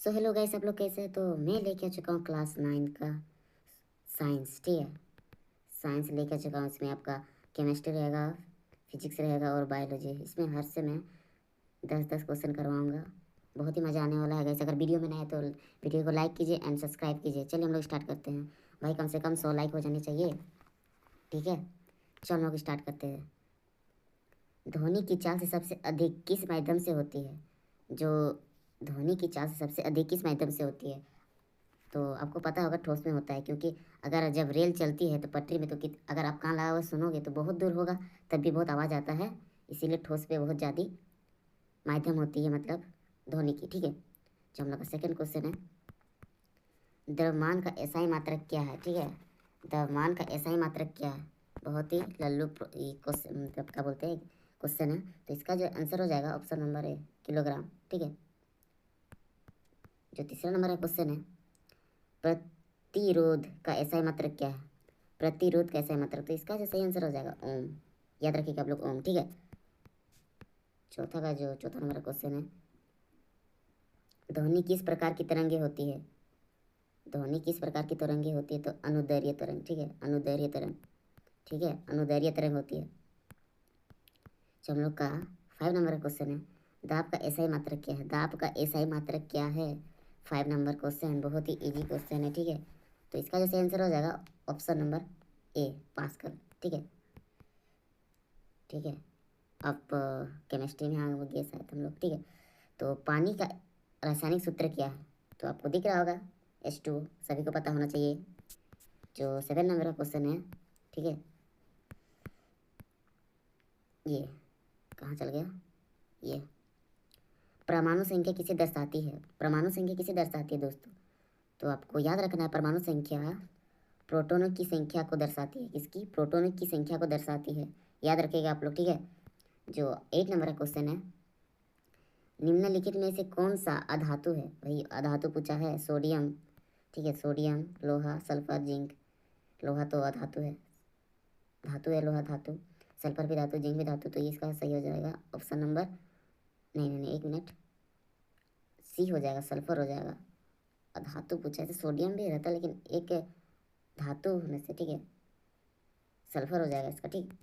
So hello guys, आप लोग कैसे हैं? तो मैं लेके आ चुका हूँ क्लास 9 का साइंस। ठीक है, साइंस लेके आ चुका हूँ। इसमें आपका केमिस्ट्री रहेगा, फिजिक्स रहेगा और बायोलॉजी। इसमें हर से मैं 10-10 क्वेश्चन करवाऊँगा। बहुत ही मज़ा आने वाला है गाइस। अगर वीडियो में नया है तो वीडियो को लाइक कीजिए एंड सब्सक्राइब कीजिए। चलिए हम लोग स्टार्ट करते हैं। भाई कम से कम 100 लाइक हो जाने चाहिए। ठीक है, चलो हम लोग स्टार्ट करते हैं। ध्वनि की चाल से सबसे अधिक किस माध्यम से होती है? जो ध्वनि की चाल से सबसे अधिक किस माध्यम से होती है? तो आपको पता होगा ठोस में होता है, क्योंकि अगर जब रेल चलती है तो पटरी में तो अगर आप कान लगा हुआ सुनोगे तो बहुत दूर होगा, तब भी बहुत आवाज़ आता है। इसीलिए ठोस पे बहुत ज़्यादा माध्यम होती है, मतलब ध्वनि की। ठीक है, जो हम लोग का सेकंड क्वेश्चन है, द्रव्यमान का एसआई मात्रक क्या है? ठीक है, द्रव्यमान का एसआई मात्रक क्या है? बहुत ही लल्लू क्वेश्चन, मतलब क्या बोलते हैं, क्वेश्चन है। तो इसका जो आंसर हो जाएगा ऑप्शन नंबर ए, किलोग्राम। ठीक है, जो तीसरा नंबर का क्वेश्चन है, प्रतिरोध का एसआई मात्रक क्या है? प्रतिरोध का एसआई मात्रक, तो इसका जो सही आंसर हो जाएगा ओम। याद रखिएगा आप लोग, ओम। ठीक है, चौथा नंबर का क्वेश्चन है, ध्वनि किस प्रकार की तरंगे होती है? ध्वनि किस प्रकार की तरंगे होती है? तो अनुदैर्घ्य तरंग। ठीक है, अनुदैर्घ्य तरंग। ठीक है, अनुदैर्घ्य तरंग होती है। जो हम लोग का 5 नंबर का क्वेश्चन है, दाब का एसआई मात्रक क्या है? दाब का एसआई मात्रक क्या है? 5 नंबर क्वेश्चन, बहुत ही इजी क्वेश्चन है। ठीक है, तो इसका जो सही आंसर हो जाएगा ऑप्शन नंबर ए, पास्कल। ठीक है, ठीक है। अब केमिस्ट्री में आ गए शायद हम लोग। ठीक है, तो पानी का रासायनिक सूत्र क्या है? तो आपको दिख रहा होगा H2O, सभी को पता होना चाहिए। जो 7 नंबर का क्वेश्चन है, ठीक है, ये कहाँ चल गया? ये परमाणु संख्या किसे दर्शाती है? परमाणु संख्या किसे दर्शाती है दोस्तों? तो आपको याद रखना है, परमाणु संख्या प्रोटॉनों की संख्या को दर्शाती है। किसकी? प्रोटॉनों की संख्या को दर्शाती है। याद रखिएगा आप लोग। ठीक है, जो 8 नंबर का क्वेश्चन है, निम्नलिखित में से कौन सा अधातु है? वही अधातु पूछा है, सोडियम। ठीक है, सोडियम, लोहा, सल्फर, जिंक। लोहा तो अधातु है, धातु है लोहा, धातु। सल्फर भी धातु, जिंक भी धातु। तो ये इसका सही हो जाएगा ऑप्शन नंबर, नहीं नहीं नहीं, एक मिनट, सी हो जाएगा, सल्फर हो जाएगा। अधातु पूछा है तो सोडियम भी रहता, लेकिन एक धातु होने से, ठीक है, सल्फर हो जाएगा इसका। ठीक,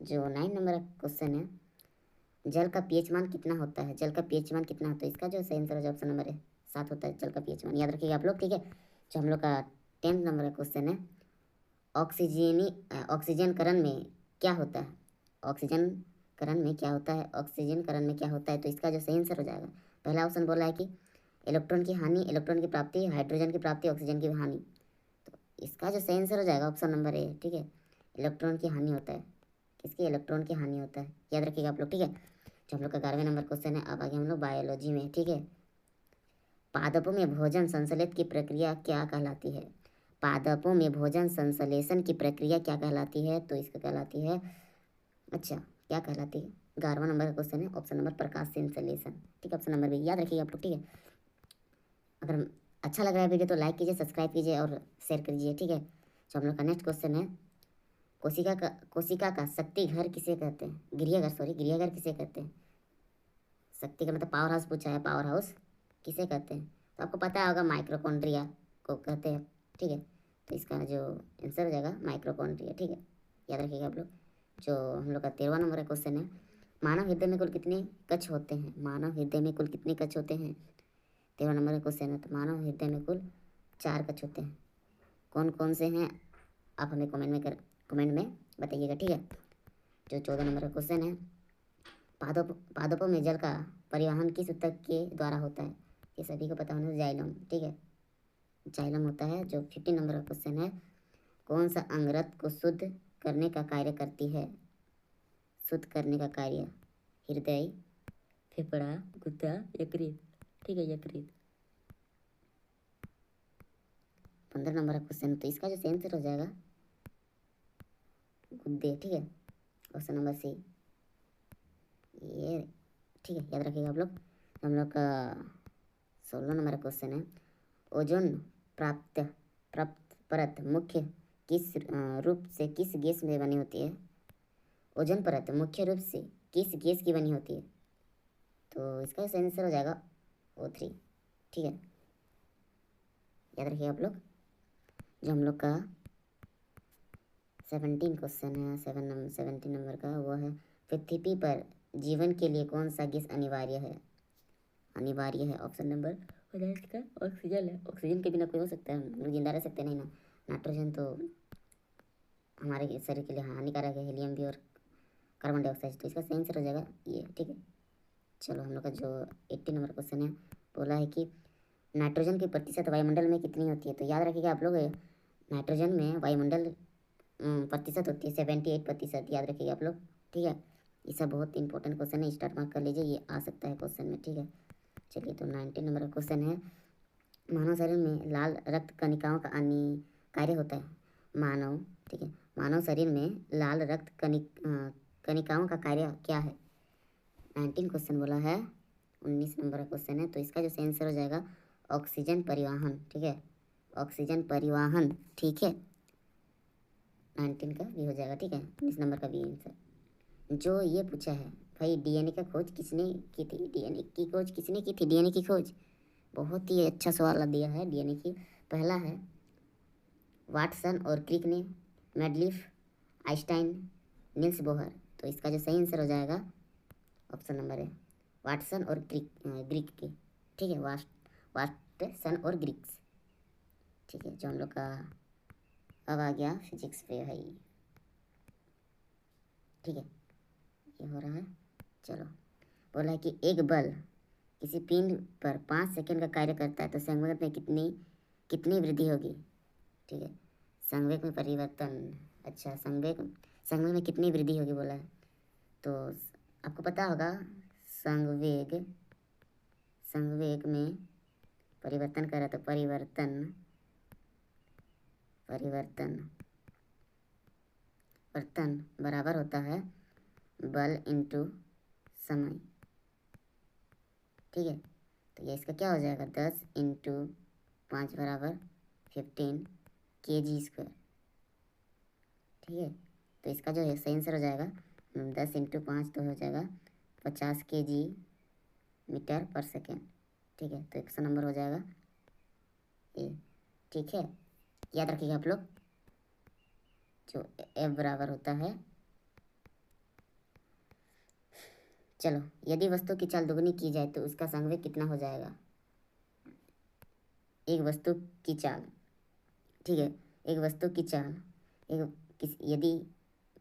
जो 9 नंबर का क्वेश्चन है, जल का पीएच मान कितना होता है? जल का पीएच मान कितना होता है? इसका जो सही आंसर है ऑप्शन नंबर है 7 होता है जल का पीएच मान। याद रखिएगा आप लोग। ठीक है, जो हम लोग का 10 नंबर का क्वेश्चन है, ऑक्सीजनकरण में क्या होता है? ऑक्सीजनकरण में क्या होता है? ऑक्सीजनकरण में क्या होता है? तो इसका जो सही आंसर हो जाएगा, पहला ऑप्शन बोला है कि इलेक्ट्रॉन की हानि, इलेक्ट्रॉन की प्राप्ति, हाइड्रोजन की प्राप्ति, ऑक्सीजन की हानि। तो इसका जो सही आंसर हो जाएगा ऑप्शन नंबर ए। ठीक है, इलेक्ट्रॉन की हानि होता है। किसकी? इलेक्ट्रॉन की हानि होता है। याद रखिएगा आप लोग। ठीक है, जो हम लोग का 11वें नंबर क्वेश्चन है, अब आगे हम लोग बायोलॉजी में। ठीक है, पादपों में भोजन संश्लेषण की प्रक्रिया क्या कहलाती है? पादपों में भोजन संश्लेषण की प्रक्रिया क्या कहलाती है? तो इसका कहलाती है, अच्छा, क्या कहलाती है? 11वां नंबर का क्वेश्चन है, ऑप्शन नंबर प्रकाश संश्लेषण। ठीक है, ऑप्शन नंबर भी याद रखिएगा आप लोग। ठीक है, अगर अच्छा लग रहा है वीडियो तो लाइक कीजिए, सब्सक्राइब कीजिए और शेयर कीजिए। ठीक है, जो हम लोग का नेक्स्ट क्वेश्चन है, कोशिका का शक्ति घर किसे कहते हैं? गिरियाघर, सॉरी, गिरियाघर किसे कहते हैं? शक्ति का मतलब पावर हाउस पूछा है, पावर हाउस किसे कहते हैं? तो आपको पता होगा माइक्रोकॉन्ड्रिया को कहते हैं। ठीक है, तो इसका जो आंसर हो जाएगा माइक्रोकॉन्ड्रिया। ठीक है, याद रखिएगा आप लोग। जो हम लोग का 13वां नंबर का क्वेश्चन है, मानव हृदय में कुल कितने कक्ष होते हैं? मानव हृदय में कुल कितने कक्ष होते हैं? 13वां नंबर का क्वेश्चन है, तो मानव हृदय में कुल 4 कक्ष होते हैं। कौन कौन से हैं आप हमें कमेंट में बताइएगा। ठीक है, जो 14 नंबर का क्वेश्चन है, पादपों में जल का परिवहन किस ऊतक के द्वारा होता है? ये सभी को पता होना है, जाइलम। ठीक है, जाइलम होता है। जो 15 नंबर का क्वेश्चन है, कौन सा अंग रक्त को शुद्ध करने का कार्य करती है? शुद्ध करने का कार्य, हृदय, फेफड़ा, गुर्दा, यकृत। ठीक है, यकृत। 15 नंबर का क्वेश्चन, तो इसका जो सही आंसर हो जाएगा गुर्दे। ठीक है, ऑप्शन नंबर सी, ये। ठीक है, याद रखिएगा आप लोग। हम लोग का 16 नंबर का क्वेश्चन है, ओजोन प्राप्त प्राप्त परत मुख्य किस रूप से किस गैस में बनी होती है? ओजोन परत मुख्य रूप से किस गैस की बनी होती है? तो इसका सही आंसर हो जाएगा O3। ठीक है, याद रखिए आप लोग। जो हम लोग का 17 क्वेश्चन है, 17 नंबर का, वो है पृथ्वी पर जीवन के लिए कौन सा गैस अनिवार्य है? अनिवार्य है ऑप्शन नंबर हो जाए इसका ऑक्सीजन है। ऑक्सीजन के बिना कोई हो सकता है? हम लोग जिंदा रह सकते नहीं ना। नाइट्रोजन तो हमारे शरीर के लिए हानिकारक है, हीलियम भी और कार्बन डाइऑक्साइड। तो इसका सही आंसर हो जाएगा ये, ठीक है। चलो हम लोग का जो 80 नंबर क्वेश्चन है, बोला है कि नाइट्रोजन की प्रतिशत वायुमंडल में कितनी होती है? तो याद रखिएगा आप लोग, नाइट्रोजन में वायुमंडल प्रतिशत होती है 78%, याद रखिएगा आप लोग, ठीक है। ये सब बहुत इंपॉर्टेंट क्वेश्चन है, स्टार्ट मार्क कर लीजिए, ये आ सकता है क्वेश्चन में, ठीक है। चलिए तो 19 नंबर का क्वेश्चन है, मानव शरीर में लाल रक्त कणिकाओं का कार्य होता है। मानव, ठीक है, मानव शरीर में लाल रक्त कणिकाओं का कार्य क्या है? 19 क्वेश्चन बोला है, 19 नंबर का क्वेश्चन है, तो इसका जो सही आंसर हो जाएगा ऑक्सीजन परिवहन, ठीक है, ऑक्सीजन परिवहन, ठीक है। 19 का भी हो जाएगा, ठीक है, 19 नंबर का भी आंसर। जो ये पूछा है भाई, डीएनए का खोज किसने की थी? डीएनए की खोज किसने की थी? डीएनए की खोज, बहुत ही अच्छा सवाल दिया है डीएनए की। पहला है वाटसन और क्रिक ने, मेडलिफ, आइंस्टाइन, नील्स बोहर। तो इसका जो सही आंसर हो जाएगा ऑप्शन नंबर है वाटसन और ग्रीक के, ठीक है, वाटसन और ग्रीक्स, ठीक है। जो हम लोग का अब आ गया फिजिक्स पे भाई, ठीक है, ये हो रहा है। चलो, बोला है कि एक बल किसी पिंड पर 5 सेकंड का कार्य करता है तो संवेग में कितनी कितनी वृद्धि होगी? ठीक है, संवेग में परिवर्तन, अच्छा, संवेग संवेग में कितनी वृद्धि होगी बोला है। तो आपको पता होगा संवेग, संवेग में परिवर्तन करा तो परिवर्तन वर्तन बराबर होता है बल इंटू समय, ठीक है। तो ये इसका क्या हो जाएगा 10 इंटू 5 बराबर 15 kg², ठीक है। तो इसका जो है सही आंसर हो जाएगा 10 इंटू 5 तो हो जाएगा 50 kg/s, ठीक है। तो 100 नंबर हो जाएगा ए, ठीक है। याद रखिएगा आप लोग, जो F बराबर होता है, चलो, यदि वस्तु की चाल दुगनी की जाए तो उसका संवेग कितना हो जाएगा? एक वस्तु की चाल, ठीक है, एक वस्तु की चाल, यदि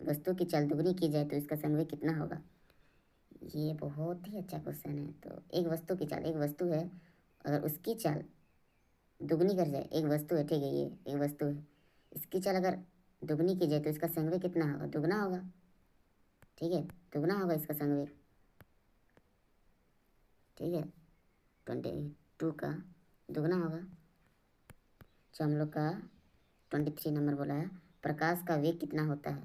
वस्तु की चाल दुगनी की जाए तो इसका संवेग कितना होगा? ये बहुत ही अच्छा क्वेश्चन है। तो एक वस्तु की चाल, एक वस्तु है, अगर उसकी चाल दुगनी कर जाए, एक वस्तु है, ठीक है, ये एक वस्तु है, इसकी चाल अगर दुगनी की जाए तो इसका संवेग कितना होगा? दुगना होगा, ठीक है, दुगना होगा इसका संवेग, ठीक है, 22 का दुगना होगा। जो हम लोग का 23 नंबर बोला है, प्रकाश का वेग कितना होता है?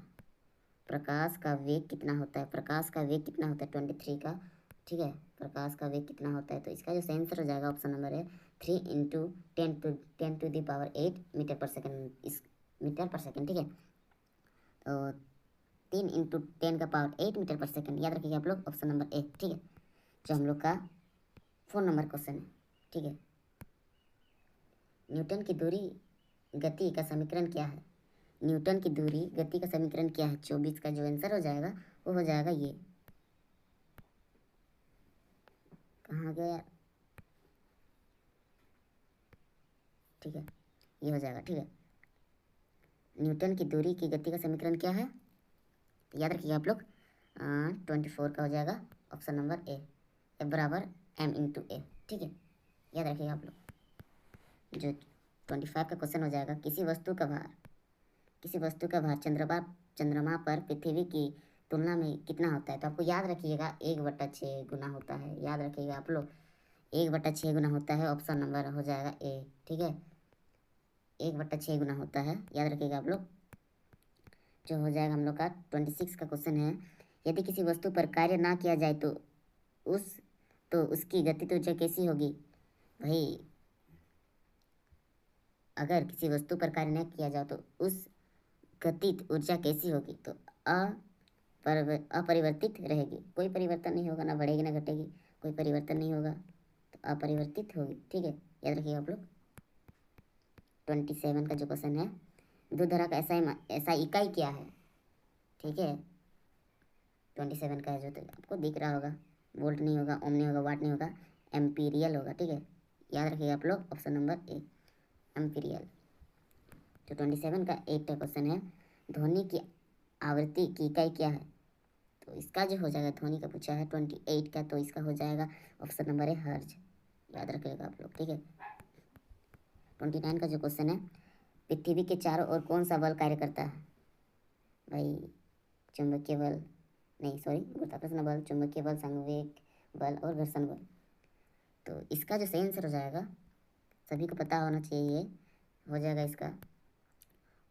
प्रकाश का वेग कितना होता है? प्रकाश का वेग कितना होता है 23 का, ठीक है, प्रकाश का वेग कितना होता है? तो इसका जो सही आंसर हो जाएगा ऑप्शन नंबर है 3 इंटू 10⁸ मीटर पर सेकेंड, इस मीटर पर सेकेंड, ठीक है। तो 3 इंटू 10⁸ मीटर पर सेकेंड, याद रखिएगा आप लोग, ऑप्शन नंबर ए, ठीक है। जो हम लोग का 4 नंबर क्वेश्चन है, ठीक है, न्यूटन की दूरी गति का समीकरण क्या है? न्यूटन की दूरी गति का समीकरण क्या है? 24 का जो आंसर हो जाएगा वो हो जाएगा ये, कहाँ गया, ठीक है, ये हो जाएगा, ठीक है। न्यूटन की दूरी की गति का समीकरण क्या है? याद रखिए आप लोग, 24 का हो जाएगा ऑप्शन नंबर ए, F बराबर m इंटू ए, ठीक है, याद रखिएगा आप लोग। जो 25 का क्वेश्चन हो जाएगा, किसी वस्तु का भार चंद्रमा पर पृथ्वी की तुलना में कितना होता है? तो आपको याद रखिएगा 1/6 गुना होता है, याद रखिएगा आप लोग, 1/6 गुना होता है, ऑप्शन नंबर हो जाएगा ए, ठीक है, 1/6 गुना होता है, याद रखिएगा आप लोग। जो हो जाएगा हम लोग का 26 का क्वेश्चन है, यदि किसी वस्तु पर कार्य ना किया जाए तो उसकी गतिज ऊर्जा कैसी होगी? भाई, अगर किसी वस्तु पर कार्य न किया जाए तो उस गतिज ऊर्जा कैसी होगी? तो अपरिवर्तित रहेगी, कोई परिवर्तन नहीं होगा, ना बढ़ेगी ना घटेगी, कोई परिवर्तन नहीं होगा, तो अपरिवर्तित होगी, ठीक है, याद रखिएगा आप लोग। 27 का जो क्वेश्चन है, विद्युत धारा का ऐसा इकाई क्या है, ठीक है। 27 का है जो, तो आपको दिख रहा होगा, वोल्ट नहीं होगा, ओम नहीं होगा, वाट नहीं होगा, एम्पीरियल होगा, ठीक है। याद रखिएगा आप लोग, ऑप्शन नंबर ए एम्पीरियल। तो 27 का 8 का क्वेश्चन है, ध्वनि की आवृत्ति की इकाई क्या है। तो इसका जो हो जाएगा, ध्वनि का पूछा है 28 का, तो इसका हो जाएगा ऑप्शन नंबर ए हर्ज। याद रखिएगा आप लोग, ठीक है। 29 का जो क्वेश्चन है, पृथ्वी के चारों ओर कौन सा बल कार्य करता है। भाई चुंबकीय बल, नहीं सॉरी, गुरुत्वाकर्षण बल, चुंबकीय बल, संवेग बल और घर्षण बल। तो इसका जो सही आंसर हो जाएगा, सभी को पता होना चाहिए, ये हो जाएगा इसका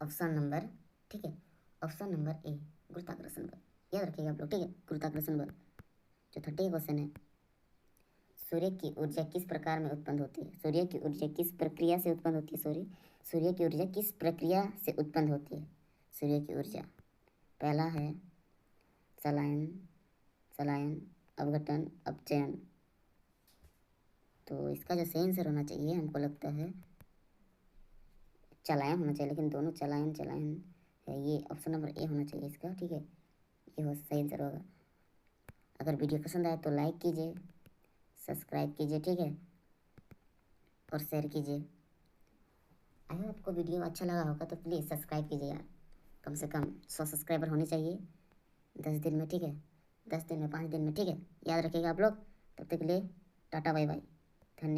ऑप्शन नंबर, ठीक है, ऑप्शन नंबर ए गुरुत्वाकर्षण बल। याद रखिएगा आप लोग, ठीक है, गुरुत्वाकर्षण बल। जो 30 क्वेश्चन है, सूर्य की ऊर्जा किस प्रकार में उत्पन्न होती है। सूर्य की ऊर्जा किस प्रक्रिया से उत्पन्न होती है, सॉरी, सूर्य की ऊर्जा किस प्रक्रिया से उत्पन्न होती है। सूर्य की ऊर्जा, पहला है संलयन, संलयन, अपघटन, अपचयन। तो इसका जो सही आंसर होना चाहिए, हमको लगता है चलायन होना चाहिए, लेकिन दोनों चलायन चलायन है, ये ऑप्शन नंबर ए होना चाहिए इसका, ठीक है, ये हो सही आंसर होगा। अगर वीडियो पसंद आए तो लाइक कीजिए, सब्सक्राइब कीजिए, ठीक है, और शेयर कीजिए। अगर आपको वीडियो अच्छा लगा होगा तो प्लीज़ सब्सक्राइब कीजिए यार, कम से कम 100 सब्सक्राइबर होने चाहिए 10 दिन में, ठीक है, 10 दिन में, 5 दिन में, ठीक है। याद रखिएगा आप लोग, तब तक के लिए टाटा बाय बाय, धन्यवाद।